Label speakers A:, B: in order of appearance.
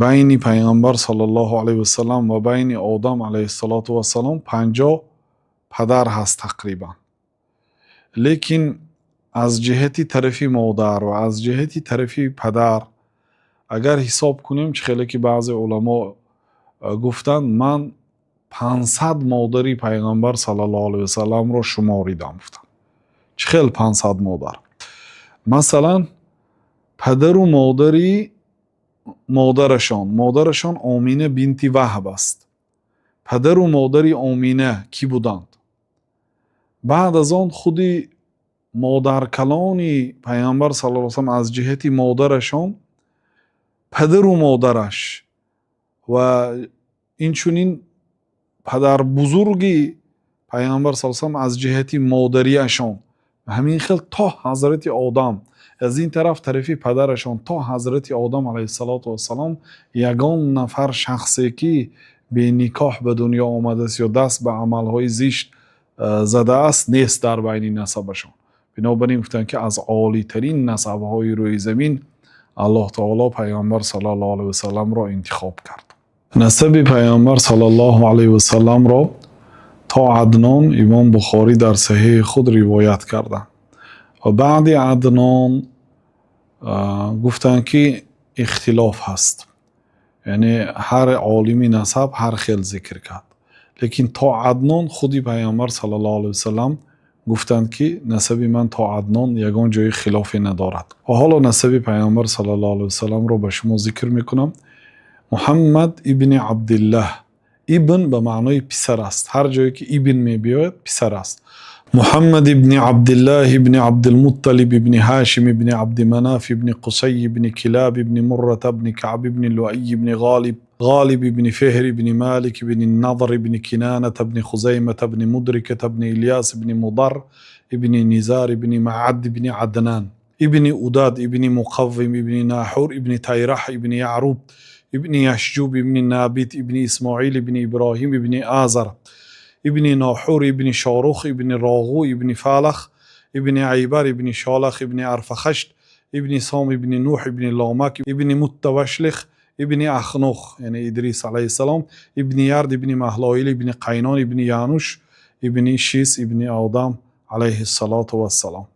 A: بین پیامبر صلی الله علیه و سلم و بین آدم علیه السلام 50 پدر هست تقریبا. لیکن از جهتی طرفی مادر و از جهتی طرفی پدر اگر حساب کنیم، خیلی که بعضی علما گفتند من 500 مادری پیغمبر صلی الله علیه و سلم رو شماریدم. گفتم خیلی 500 مادر. مثلا پدر و مادرشان آمینه بنت وهب است. پدر و مادر آمینه کی بودند؟ بعد از آن خودی مادر کلانی پیامبر صلی الله علیه و سلم از جهتی مادرشان، پدر و مادرش و اینچونین پدر بزرگی پیامبر صلی الله علیه و سلم از جهتی مادریشان، همین خیلی تا حضرت آدم، از این طرفی پدرشان تا حضرت آدم علیه السلام یگان نفر شخصی که به نکاح به دنیا آمده است یا دست به عملهای زشت زده است نیست در بین نسبشان. بنابراین گفتند که از عالی ترین نسبهای روی زمین الله تعالی پیامبر صلی الله علیه و سلم را انتخاب کرد. نسب پیامبر صلی الله علیه و سلم را تا عدنان امام بخاری در صحیح خود روایت کردند و بعد عدنان گفتند که اختلاف هست، یعنی هر عالمی نسب هر خیل ذکر کرد، لیکن تا عدنان خودی پیامبر صلی الله علیه و سلم گفتند که نسب من تا عدنان یگان جای خلافی ندارد. و حالا نسب پیامبر صلی الله علیه و سلم رو به شما ذکر میکنم. محمد ابن عبدالله، ابن به معنای پسر است، هر جایی که ابن می بیاید پسر است. محمد ابن عبدالله ابن عبدالمطلب ابن هاشم ابن عبد مناف ابن قصی ابن کلاب ابن مرة ابن کعب ابن لؤی ابن غالب ابن فهر ابن مالك ابن النضر ابن كنانة ابن خزيمة ابن مدركة ابن إلياس ابن مضر ابن نزار ابن معد ابن عدنان ابن أداد ابن مقوم ابن ناحور ابن تيرح ابن يعروب ابن يشجوب ابن نابت ابن إسماعيل ابن إبراهيم ابن آزر ابن ناحور ابن شاروخ ابن راغو ابن فالخ ابن عيبر ابن شالخ ابن أرفخشت ابن سام ابن نوح ابن لامك ابن متوشلخ ابن اخنوخ یعنی ادریس علیه السلام ابن یرد ابن مهلائیل ابن قینان ابن یانوش ابن شیس ابن آدم علیه السلام.